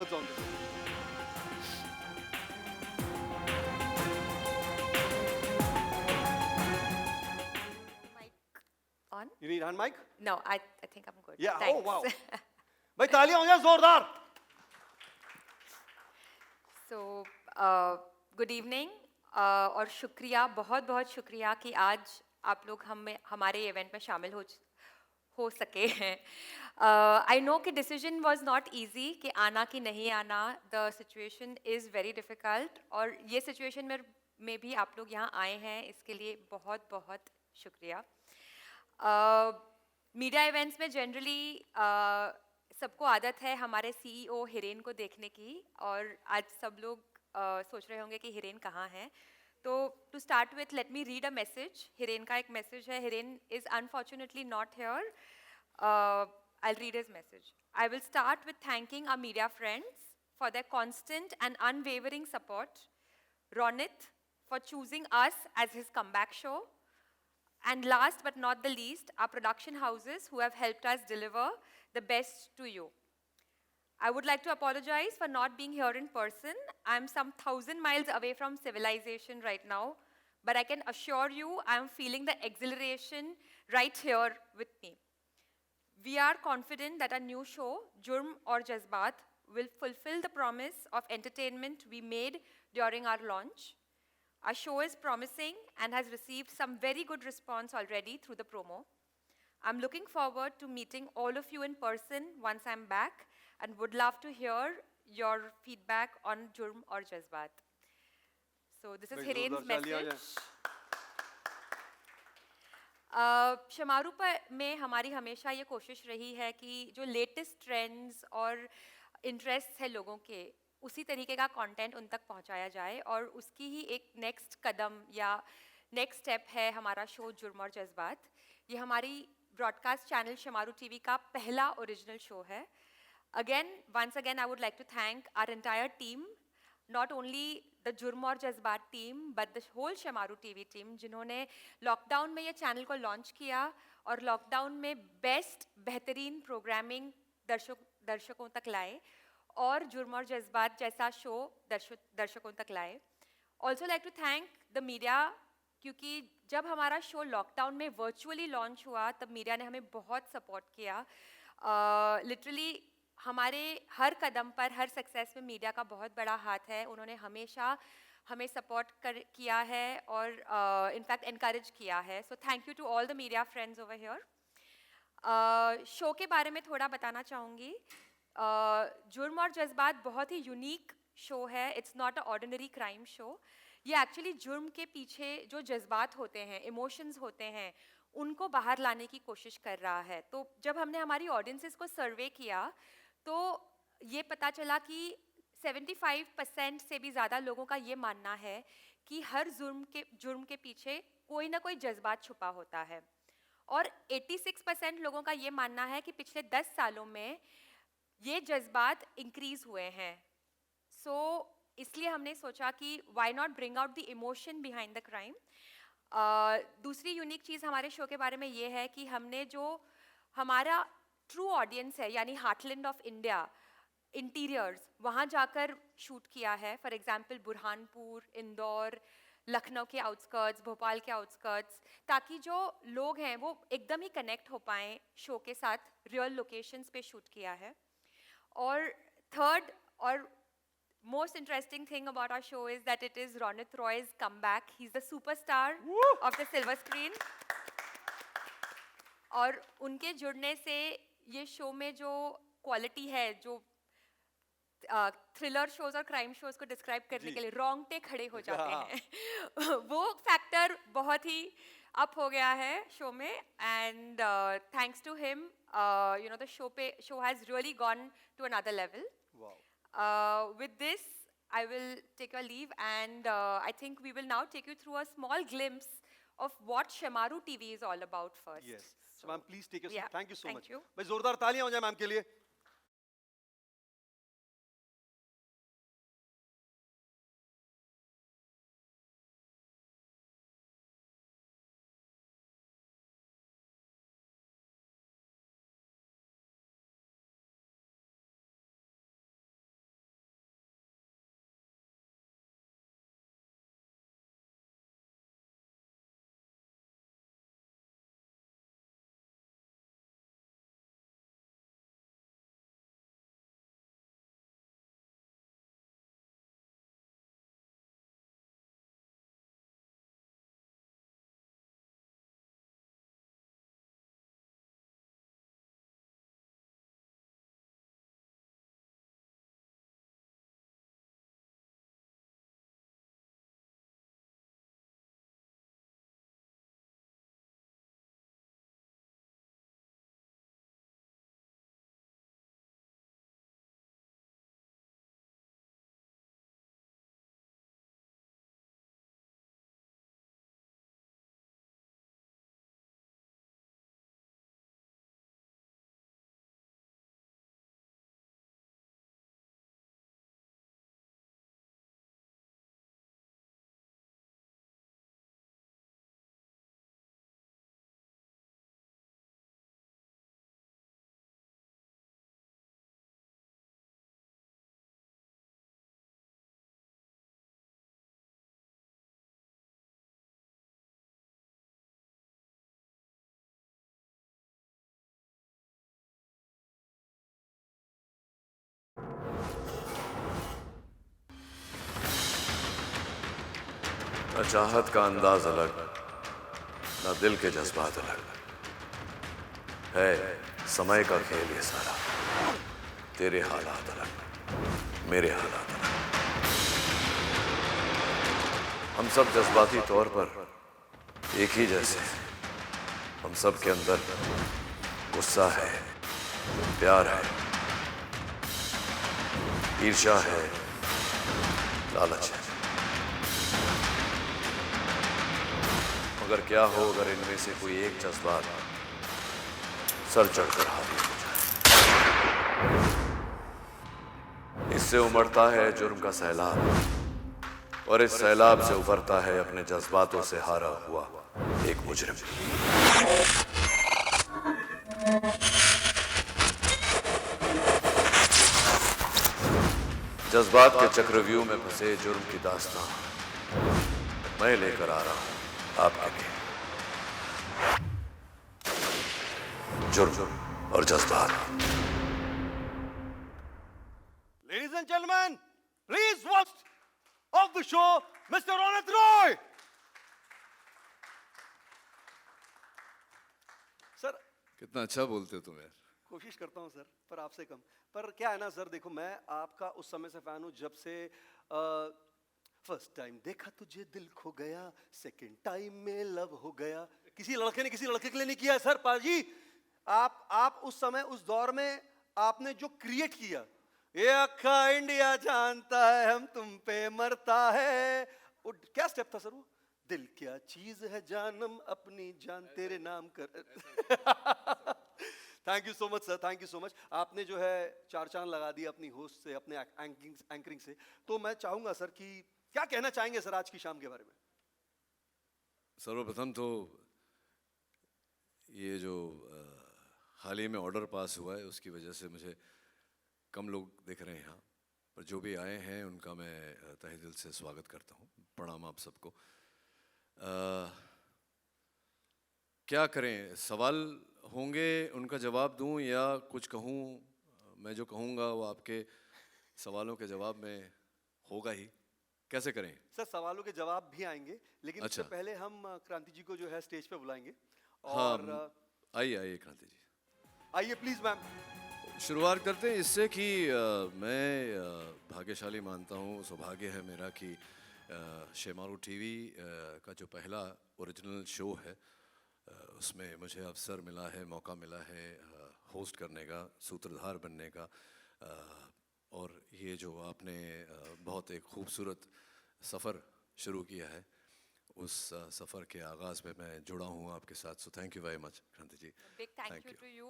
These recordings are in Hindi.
on this. Mic on? You need hand mic? No, I think I'm good. Yeah. Thanks. Oh wow. भाई तालियां हो जाए जोरदार. So, good evening और शुक्रिया बहुत बहुत शुक्रिया कि आज आप लोग हमारे इवेंट में शामिल हो सके हैं. I know कि decision was not easy कि आना कि नहीं आना. The situation is very difficult और ये situation में भी आप लोग यहाँ आए हैं इसके लिए बहुत बहुत शुक्रिया. मीडिया इवेंट्स में जनरली सबको आदत है हमारे सीईओ हिरेन को देखने की और आज सब लोग सोच रहे होंगे कि हिरेन कहाँ है. तो to start with let me read a message. Hiren का एक मैसेज है. Hiren is unfortunately not here. I'll read his message. I will start with thanking our media friends for their constant and unwavering support. Ronit for choosing us as his comeback show. And last but not the least, our production houses who have helped us deliver the best to you. I would like to apologize for not being here in person. I'm some 1,000 miles away from civilization right now, but I can assure you I'm feeling the exhilaration right here with me. We are confident that our new show, Jurm or Jazbaat, will fulfill the promise of entertainment we made during our launch. Our show is promising and has received some very good response already through the promo. I'm looking forward to meeting all of you in person once I'm back and would love to hear your feedback on Jurm or Jazbaat. So this is Hiren's message. Shemaroo में हमारी हमेशा ये कोशिश रही है कि जो लेटेस्ट ट्रेंड्स और इंटरेस्ट है लोगों के उसी तरीके का कंटेंट उन तक पहुंचाया जाए और उसकी ही एक नेक्स्ट कदम या नेक्स्ट स्टेप है हमारा शो जुर्म और जज्बात. ये हमारी ब्रॉडकास्ट चैनल शमारू टीवी का पहला ओरिजिनल शो है. Once again, I would like to thank our entire team, not only the Jurm और जज्बात team, but the whole Shemaroo TV team, जिन्होंने लॉकडाउन में ये चैनल को लॉन्च किया और लॉकडाउन में बेहतरीन प्रोग्रामिंग दर्शकों तक लाए और जुर्म और जज्बात जैसा शो दर्शकों तक लाए. Also like to thank the media, क्योंकि जब हमारा शो लॉकडाउन में वर्चुअली लॉन्च हुआ तब मीडिया ने हमें बहुत सपोर्ट किया. लिटरली हमारे हर कदम पर हर सक्सेस में मीडिया का बहुत बड़ा हाथ है. उन्होंने हमेशा हमें सपोर्ट किया है और इनफैक्ट इनकरेज किया है. So thank you to all the media friends over here. Show के बारे में थोड़ा बताना चाहूँगी. जुर्म और जज्बात बहुत ही यूनिक शो है. It's not a ordinary crime show. ये एक्चुअली जुर्म के पीछे जो जज्बात होते हैं, इमोशंस होते हैं, उनको बाहर लाने की कोशिश कर रहा है. तो जब हमने हमारी ऑडियंसेस को सर्वे किया तो ये पता चला कि 75% से भी ज़्यादा लोगों का ये मानना है कि हर जुर्म के पीछे कोई ना कोई जज्बात छुपा होता है. और 86% लोगों का ये मानना है कि पिछले 10 सालों में ये जज्बात इंक्रीज हुए हैं. सो इसलिए हमने सोचा कि why not bring out the emotion behind the crime. दूसरी यूनिक चीज़ हमारे शो के बारे में ये है कि हमने जो हमारा ट्रू ऑडियंस है यानी हार्टलैंड ऑफ इंडिया, इंटीरियर्स, वहाँ जाकर शूट किया है. फॉर एग्जांपल बुरहानपुर, इंदौर, लखनऊ के आउटस्कर्ट्स, भोपाल के आउटस्कर्ट्स, ताकि जो लोग हैं वो एकदम ही कनेक्ट हो पाएँ शो के साथ. रियल लोकेशंस पे शूट किया है. और थर्ड और most interesting thing about our show is that it is Ronit Roy's comeback. He's the superstar of the silver screen. और उनके जुड़ने से ये शो में जो क्वालिटी है, जो थ्रिलर शोज और क्राइम शोज को डिस्क्राइब करने के लिए रोंगटे खड़े हो जाते हैं, वो फैक्टर बहुत ही अप हो गया है शो में. And thanks to him you know the show has really gone to another level. With this, I will take a leave and I think we will now take you through a small glimpse of what Shamaru TV is all about first. Yes. So ma'am, please take a seat. Yeah, Thank you so thank much. you. भाई जोरदार तालियां हो जाए मैम के लिए. न चाहत का अंदाज अलग, न दिल के जज्बात अलग, है समय का खेल ये सारा। तेरे हालात अलग, मेरे हालात अलग। हम सब जज्बाती तौर पर एक ही जैसे हैं। हम सब के अंदर गुस्सा है, प्यार है, ईर्ष्या है, लालच है। मगर क्या हो अगर इनमें से कोई एक जज्बात सर चढ़कर हावी हो जाए। इससे उमड़ता है जुर्म का सैलाब और इस सैलाब से उभरता है अपने जज्बातों से हारा हुआ एक मुजरिम। जज्बात के चक्रव्यूह में फंसे जुर्म की दास्तां मैं लेकर आ रहा हूं आपके लिए। जुर्म और जज्बात। Ladies and gentlemen, please watch of the show, Mr. Ronit Roy. Sir कितना अच्छा बोलते हो तुम यार। कोशिश करता हूँ सर, पर आपसे कम। पर क्या है ना सर, देखो मैं आपका उस समय से फैन हूँ जब से फर्स्ट टाइम देखा तुझे दिल खो गया, सेकंड टाइम में लव हो गया। किसी लड़के ने किसी लड़के के लिए नहीं किया है सर। पाजी आप उस समय उस दौर में आपने जो क्रिएट किया, ये अक्खा इंडिया जानता है हम तुम पे मरता है, वो क्या स्टेप था सर? वो दिल क्या चीज है जानम अपनी जान तेरे नाम कर। Thank you so much sir, thank you so much. आपने जो है चार चांद लगा दिया अपनी होस्ट से, अपने एंकरिंग से। तो मैं चाहूंगा सर कि क्या कहना चाहेंगे सर आज की शाम के बारे में? सर्वप्रथम तो ये जो हाल ही में ऑर्डर पास हुआ है उसकी वजह से मुझे कम लोग दिख रहे हैं यहाँ पर। जो भी आए हैं उनका मैं तहे दिल से स्वागत करता हूँ। प्रणाम आप सबको। क्या करें, सवाल होंगे उनका जवाब दूं या कुछ कहूं? मैं जो कहूँगा वो आपके सवालों के जवाब में होगा ही। कैसे करें? सर सवालों के जवाब भी आएंगे, लेकिन उससे अच्छा। पहले हम क्रांति जी को जो है स्टेज पे बुलाएंगे। हाँ, और आइए आइए क्रांति जी, आइए प्लीज मैम। शुरुआत करते हैं इससे कि मैं भाग्यशाली मानता हूँ, सौभाग्य है मेरा कि शेमारू टीवी का जो पहला ओरिजिनल शो है उसमें मुझे अवसर मिला है, मौका मिला है होस्ट करने का, सूत्रधार बनने का। और ये जो आपने बहुत एक खूबसूरत सफ़र शुरू किया है, उस सफ़र के आगाज़ में मैं जुड़ा हूँ आपके साथ। सो thank you very much Kranti ji. Big thank you to you.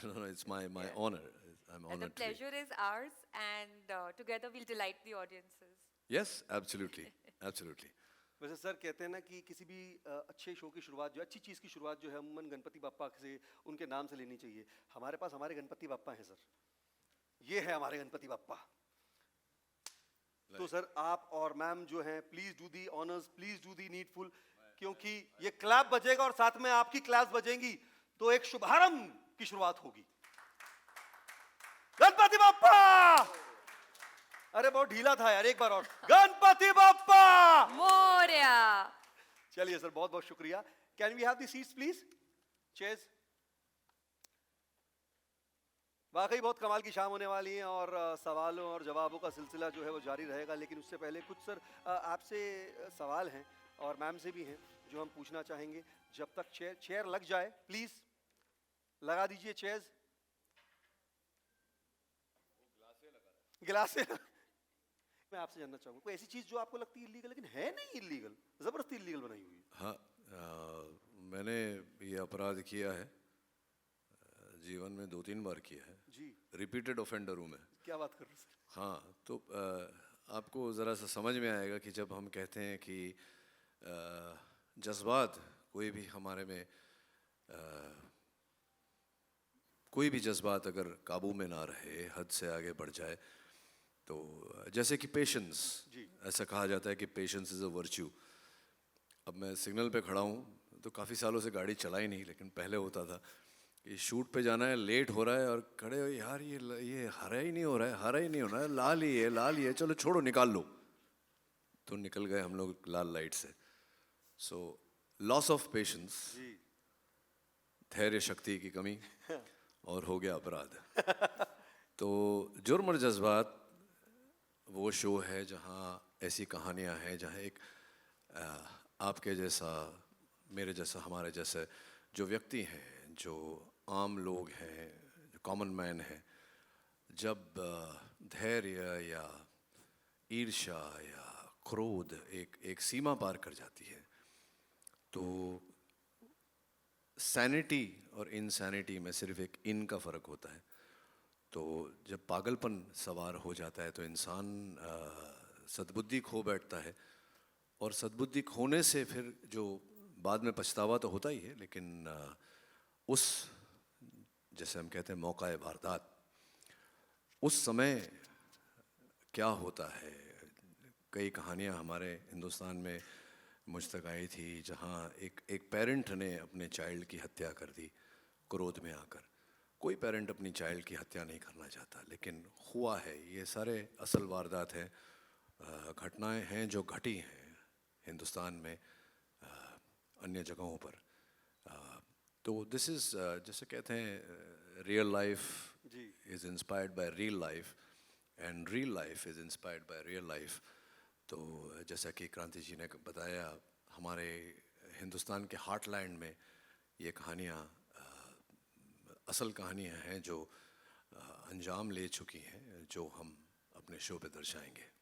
No, it's my honor. I'm And the honored to be. pleasure is ours, and together we'll delight the audiences. Yes, absolutely, absolutely. वैसे सर कहते हैं ना कि किसी भी अच्छे शो की शुरुआत जो है, अच्छी चीज़ की शुरुआत जो है अमूमन गणपति बाप्पा से, उनके नाम से लेनी चाहिए। हमारे पास हमारे गणपति बाप्पा हैं सर, ये है हमारे गणपति बाप्पा। तो सर आप और मैम जो हैं please do the honours, please do the needful, क्योंकि ये क्लैप बजेगा और साथ में आपकी क्लैप्स बजेंगी तो एक शुभारंभ की शुरुआत होगी। गणपति बाप्पा! अरे बहुत ढीला था यार, एक बार और। गणपति बाप्पा मोरया! चलिए सर, बहुत बहुत शुक्रिया। Can we have the seats please? Chairs. वाकई बहुत कमाल की शाम होने वाली है और सवालों और जवाबों का सिलसिला जो है वो जारी रहेगा। लेकिन उससे पहले कुछ सर आपसे सवाल हैं और मैम से भी हैं जो हम पूछना चाहेंगे। जब तक चेयर लग जाए प्लीज लगा दीजिए चेयर्स। गिलासे मैं आपसे जानना चाहूंगा कोई ऐसी चीज जो आपको लगती है इलीगल लेकिन है नहीं इलीगल, जबरदस्ती इलीगल बनाई हुई है? हाँ, मैंने ये अपराध किया है, जीवन में 2-3 बार किया है जी। रिपीटेड ऑफेंडर हूँ मैं। क्या बात कर रहे हैं सर? हाँ, तो आपको ज़रा सा समझ में आएगा कि जब हम कहते हैं कि जज्बात कोई भी हमारे में कोई भी जज्बात अगर काबू में ना रहे, हद से आगे बढ़ जाए, तो जैसे कि पेशेंस, ऐसा कहा जाता है कि पेशेंस इज़ अ वर्च्यू। अब मैं सिग्नल पे खड़ा हूँ तो काफ़ी सालों से गाड़ी चलाई नहीं, लेकिन पहले होता था कि शूट पे जाना है, लेट हो रहा है और खड़े हो, यार ये हरा ही नहीं हो रहा है, हरा ही नहीं हो रहा है, लाल ही है, चलो छोड़ो निकाल लो। तो निकल गए हम लोग लाल लाइट से। सो लॉस ऑफ पेशेंस, जी धैर्य शक्ति की कमी और हो गया अपराध। तो जुर्म और जज्बात वो शो है जहाँ ऐसी कहानियाँ हैं, जहाँ एक आपके जैसा, मेरे जैसा, हमारे जैसे जो व्यक्ति हैं, जो आम लोग हैं, जो कॉमन मैन हैं, जब धैर्य या ईर्ष्या या क्रोध एक एक सीमा पार कर जाती है, तो सैनिटी और इनसैनिटी में सिर्फ एक इन का फ़र्क होता है। तो जब पागलपन सवार हो जाता है तो इंसान सद्बुद्धि खो बैठता है, और सद्बुद्धि खोने से फिर जो बाद में पछतावा तो होता ही है, लेकिन उस, जैसे हम कहते हैं, मौका वारदात, उस समय क्या होता है। कई कहानियाँ हमारे हिंदुस्तान में मुझ तक आई थी जहाँ एक पेरेंट ने अपने चाइल्ड की हत्या कर दी क्रोध में आकर। कोई पेरेंट अपनी चाइल्ड की हत्या नहीं करना चाहता, लेकिन हुआ है। ये सारे असल वारदात हैं, घटनाएं हैं जो घटी हैं हिंदुस्तान में, अन्य जगहों पर। तो दिस इज़, जैसे कहते हैं, रियल लाइफ जी is inspired by real life and real life is inspired by real life. तो जैसा कि क्रांति जी ने बताया, हमारे हिंदुस्तान के हार्टलैंड में ये कहानियाँ असल कहानियाँ हैं जो अंजाम ले चुकी हैं, जो हम अपने शो पे दर्शाएंगे।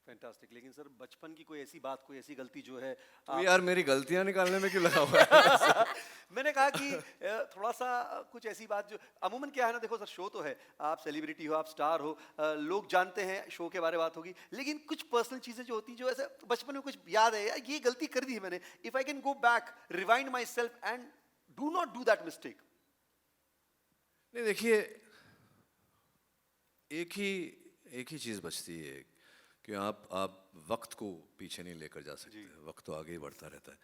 फैंटास्टिक। लेकिन सर, बचपन की कोई ऐसी बात, कोई ऐसी गलती जो है तो यार मेरी गलतियाँ निकालने में क्यों लगा हुआ है? मैंने कहा कि थोड़ा सा कुछ ऐसी बात जो अमूमन क्या है ना, देखो सर, शो तो है, आप सेलिब्रिटी हो, आप स्टार हो, लोग जानते हैं, शो के बारे में बात होगी, लेकिन कुछ पर्सनल चीजें जो होती हैं, जो ऐसे बचपन में कुछ याद है, यार ये गलती कर दी है मैंने, if I can go back, rewind my self and do not do that mistake. नहीं, देखिए, एक ही चीज़ बचती है कि आप वक्त को पीछे नहीं लेकर जा सकते, वक्त तो आगे ही बढ़ता रहता है।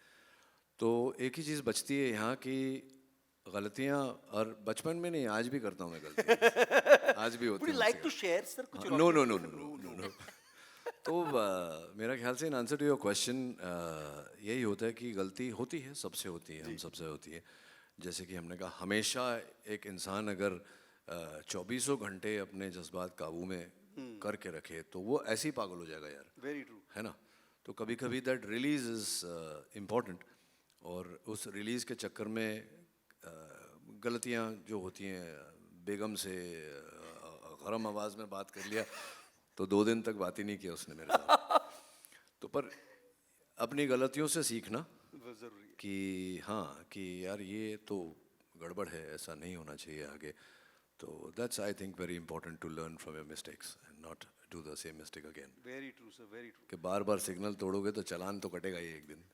तो एक ही चीज़ बचती है यहाँ की गलतियाँ, और बचपन में नहीं, आज भी करता हूँ मैं गलतियाँ, आज भी होती वुड है यू लाइक मुझसे। टू शेयर सर कुछ? No no no no no no. तो मेरा ख्याल से in answer to your question यही होता है कि गलती होती है, सबसे होती है, हम सबसे होती है। जैसे कि हमने कहा, हमेशा एक इंसान अगर 24 घंटे अपने जज्बात काबू में करके रखे तो वो ऐसे ही पागल हो जाएगा यार। Very true. है ना? तो कभी कभी दैट रिलीज इज़ इम्पॉर्टेंट, और उस रिलीज़ के चक्कर में गलतियाँ जो होती हैं, बेगम से गरम आवाज़ में बात कर लिया तो 2 दिन तक बात ही नहीं किया उसने मेरे साथ। तो पर अपनी गलतियों से सीखना जरूरी है। कि हाँ, कि यार ये तो गड़बड़ है, ऐसा नहीं होना चाहिए आगे। तो that's, I think, very important to learn from your mistakes and not do the same mistake again. Very true sir, very true. कि बार बार सिग्नल तोड़ोगे तो चालान तो कटेगा ही एक दिन।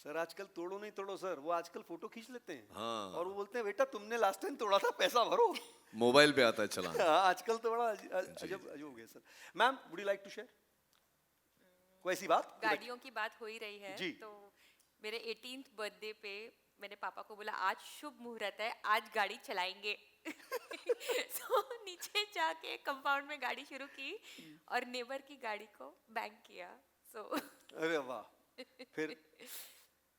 सर आजकल तोड़ो नहीं तोड़ो सर, वो आजकल फोटो खींच लेते हैं। हाँ। और वो बोलते हैं, बेटा तुमने लास्ट टाइम तोड़ा था, पैसा भरो। मोबाइल पे आता है चालान। हाँ, आजकल तो बड़ा अजब अजब हो गया sir. Ma'am, would you like to share कोई ऐसी बात? गाड़ियों की बात हो ही रही है, जी। तो मेरे 18th बर्थडे पे मैंने पापा को बोला, आज शुभ मुहूर्त है, आज गाड़ी चलाएंगे। तो नीचे जाके कंपाउंड में गाड़ी शुरू की और नेबर की गाड़ी को बैंग किया। सो अरे वाह, फिर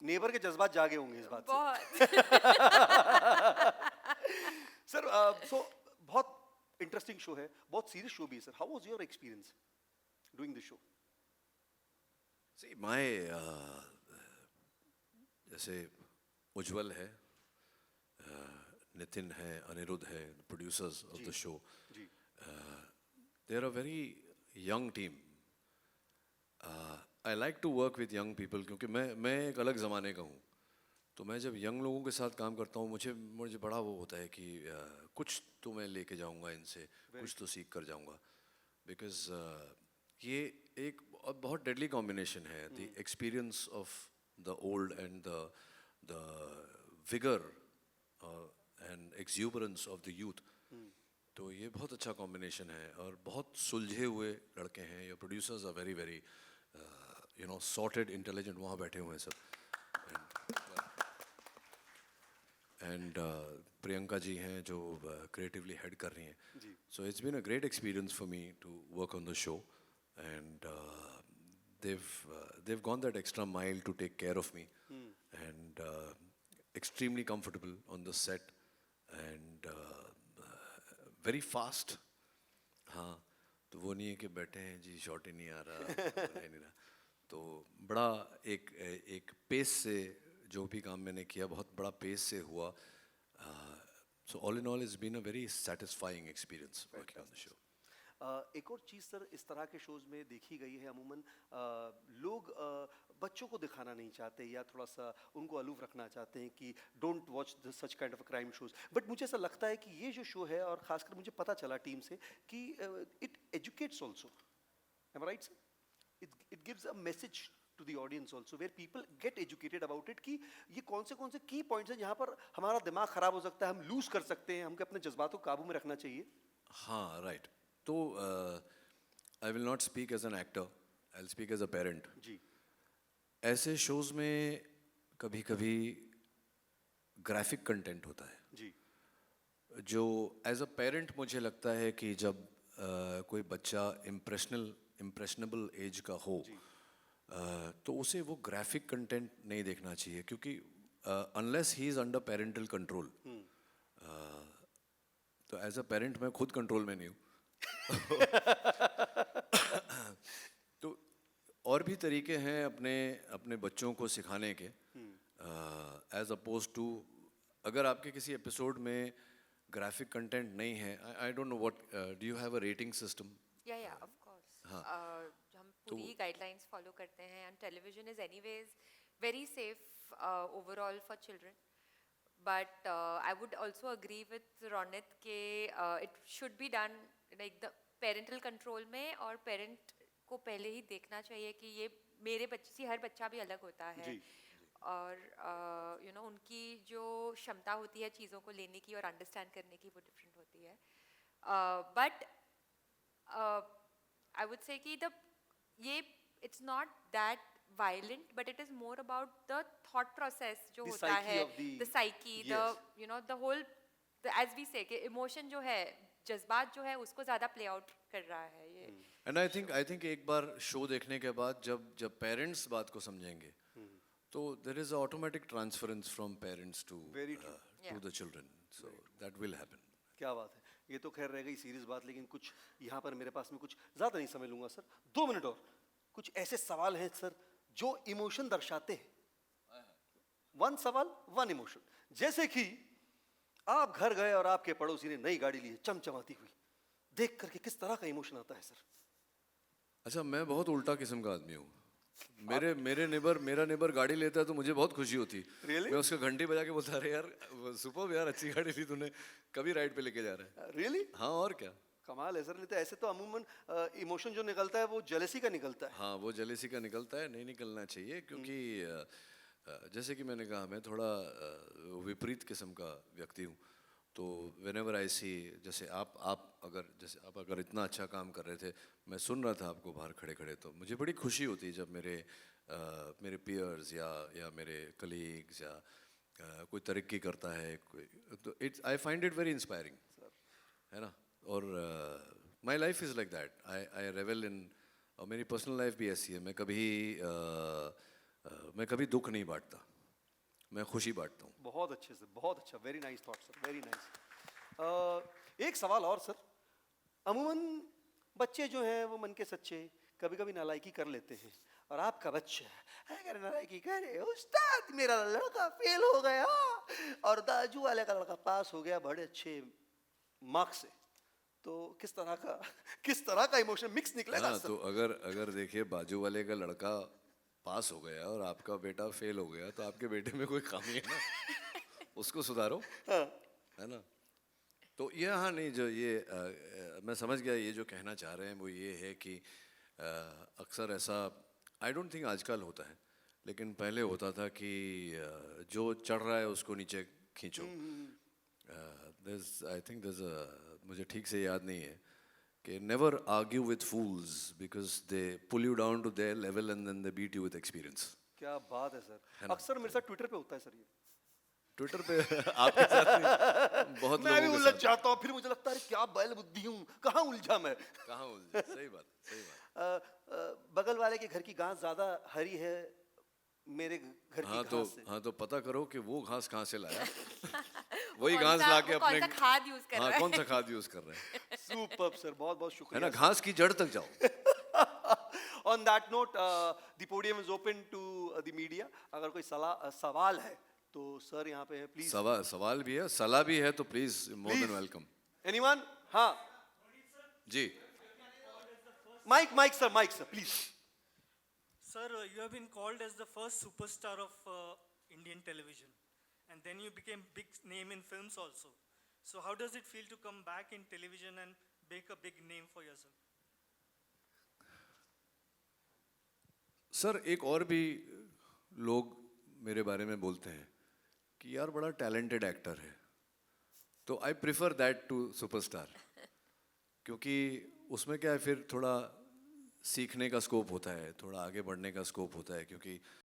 नेबर के जज्बात जागे होंगे इस बात से। बहुत सर सो बहुत इंटरेस्टिंग शो है, बहुत सीरियस शो भी है sir. How was your experience doing this show? See, my जैसे उज्जवल है, नितिन है, अनिरुद्ध है, प्रोड्यूसर्स ऑफ द शो, जी। They are a very young team. I like to work with young people, क्योंकि मैं एक अलग ज़माने का हूँ। तो मैं जब यंग लोगों के साथ काम करता हूँ, मुझे बड़ा वो होता है कि कुछ तो मैं लेके जाऊँगा इनसे, कुछ तो सीख कर जाऊँगा। बिकॉज ये एक बहुत डेडली कॉम्बिनेशन है, the experience of the old and the vigour and exuberance of the youth. तो ये बहुत अच्छा कॉम्बिनेशन है, और बहुत सुलझे हुए लड़के हैं। Your producers are very very sorted, intelligent, वहाँ बैठे हुए हैं सब। एंड प्रियंका जी हैं जो क्रिएटिवली हेड कर रही हैं। So it's been a great experience for me to work on the show, and they've gone that extra mile to take care of me, and extremely comfortable on the set, and very fast. हाँ, तो वो नहीं है कि बैठे हैं जी शॉट ही नहीं आ रहा नहीं नहीं रहा, तो बड़ा एक पेस से जो भी काम मैंने किया बहुत बड़ा पेस से हुआ. So all in all, it's been a very satisfying experience working on the show. एक और चीज़ सर इस तरह के शोज़ में देखी गई है अमूमन लोग बच्चों को दिखाना नहीं चाहते या थोड़ा सा उनको अलूफ रखना चाहते हैं कि don't watch such kind of crime shows, but मुझे ऐसा लगता है कि ये जो शो है और ख़ासकर मुझे पता चला टीम से कि it educates also, am I right sir? It gives a message to the audience also where people get educated about it कि ये कौन से की पॉइंट्स हैं जहाँ पर हमारा दिमाग ख़राब हो सकता है, हम लूज़ कर सकते हैं, हमको अपने जज्बातों को काबू में रखना चाहिए. हाँ, राइट. तो I will not speak as an actor, I will speak as a parent. जी. ऐसे शोज़ में कभी कभी ग्राफिक कंटेंट होता है जी. जो एज अ पेरेंट मुझे लगता है कि जब कोई बच्चा इम्प्रेशनेबल एज का हो तो उसे वो ग्राफिक कंटेंट नहीं देखना चाहिए, क्योंकि unless he is under parental control. तो एज अ पेरेंट मैं खुद कंट्रोल में नहीं हूँ. तो और भी तरीके हैं अपने बच्चों को सिखाने के, एज अपोज टू अगर आपके किसी एपिसोड में ग्राफिक कंटेंट नहीं है. I don't know what do you have a rating system? या ऑफ कोर्स हम पूरी गाइडलाइंस फॉलो करते हैं and television is anyways very safe overall for children, but I would also agree with Ronit के it should be done like the parental control में, और पेरेंट को पहले ही देखना चाहिए कि ये मेरे बच्चे से, हर बच्चा भी अलग होता है जी. और यू नो उनकी जो क्षमता होती है चीज़ों को लेने की और अंडरस्टैंड करने की वो डिफरेंट होती है. बट आई वुड से कि द ये it's not that violent, but it is more about the thought process जो The होता psyche है, of the- the psyche, Yes. the you know the whole as we say कि emotion जो है, जज्बात जो है उसको ज़्यादा play out कर रहा है ये. एंड आई थिंक एक बार शो देखने के बाद जब पेरेंट्स बात को समझेंगे तो there is automatic transference from parents to Very true. Yeah. The children, so that will happen. क्या बात है, ये तो खैर रह गई सीरियस बात, लेकिन कुछ यहाँ पर मेरे पास में कुछ ज़्यादा नहीं समझ लूँगा सर. 2 मिनट और कुछ ऐसे सवाल हैं सर जो इमोशन दर्शाते हैं. 1 सवाल 1 इमोशन. जैसे कि आप घर गए और आपके पड़ोसी ने नई गाड़ी ली है चमचमाती हुई, देख करके किस तरह का इमोशन आता है सर? अच्छा, मैं बहुत उल्टा किस्म का आदमी हूँ. मेरा नेबर गाड़ी लेता है तो मुझे बहुत खुशी होती. Really? मैं उसको घंटी बजा के बोलता, अरे यार सुपर यार, अच्छी गाड़ी ली तूने, कभी राइड पे लेके जा रहा है. रियली? हाँ, और क्या. कमाल है सर. नहीं तो ऐसे तो अमूमन इमोशन जो निकलता है वो जेलसी का निकलता है. हाँ, वो जेलेसी का निकलता है, नहीं निकलना चाहिए, क्योंकि जैसे कि मैंने कहा मैं थोड़ा विपरीत किस्म का व्यक्ति हूँ. तो व्हेनेवर आई सी, जैसे आप अगर इतना अच्छा काम कर रहे थे, मैं सुन रहा था आपको बाहर खड़े खड़े, तो मुझे बड़ी खुशी होती है जब मेरे पीयर्स या मेरे कलीग्स या कोई तरक्की करता है कोई, तो it's I find it very inspiring, है ना. और my life is like that. I revel in, और मेरी पर्सनल लाइफ भी ऐसी है. मैं कभी दुख नहीं बांटता, मैं खुशी बांटता हूँ. बहुत अच्छे सर, बहुत अच्छा. Very nice thought sir, very nice. एक सवाल और सर. अमूमन बच्चे जो हैं वो मन के सच्चे कभी कभी नालायकी कर लेते हैं, और आपका बच्चा अगर नालायकी करे, उस्ताद मेरा लड़का फेल हो गया और दाजू वाले का लड़का पास हो गया बड़े अच्छे मार्क्स से, तो किस तरह का इमोशन मिक्स निकलेगा हाँ, सर? तो अगर देखिए बाजू वाले का लड़का पास हो गया और आपका बेटा फेल हो गया, तो आपके बेटे में कोई खामी है ना, उसको सुधारो. है ना. तो ये हाँ नहीं, जो ये मैं समझ गया, ये जो कहना चाह रहे हैं वो ये है कि अक्सर ऐसा आई डोंट थिंक आजकल होता है, लेकिन पहले होता था कि जो चढ़ रहा है उसको नीचे खींचो. आई थिंक मुझे ठीक से याद नहीं है कि never argue with fools because they pull you down to their level and then they beat you with experience. क्या बात है सर. अक्सर मेरे साथ ट्विटर पे होता है सर ये. ट्विटर पे आपके साथ नहीं, बहुत मैं भी लोगों के उलझ साथ. जाता हूँ, फिर मुझे लगता है क्या बैल बुद्धि हूँ, कहाँ उलझा मैं. कहाँ उलझे? सही बात. बगल वाले के घर की घास ज्यादा हरी है मेरे घर की घास से। हाँ तो पता करो कि वो घास कहाँ से लाया। वही कौन घास सा- लाके वो कौन अपने सा खाद यूज कर हाँ रहा है? कौन सा खाद यूज कर रहे हैं, सुपर्ब सर, बहुत बहुत है शुक्रिया ना, घास की जड़ तक जाओ। On that note the podium is open to the media. अगर कोई सवाल है तो सर यहाँ पे है, प्लीज। सवाल भी है, सलाह भी है, तो please more than welcome. Anyone? हाँ जी। Mike sir please. Sir, you have been called as the first superstar of Indian television, and then you became big name in films also. So how does it feel to come back in television and make a big name for yourself? Sir एक और भी लोग मेरे बारे में बोलते हैं कि यार बड़ा टैलेंटेड एक्टर है, तो I prefer that to superstar, क्योंकि उसमें क्या है, फिर थोड़ा सीखने का स्कोप होता है, थोड़ा आगे बढ़ने का स्कोप होता है, क्योंकि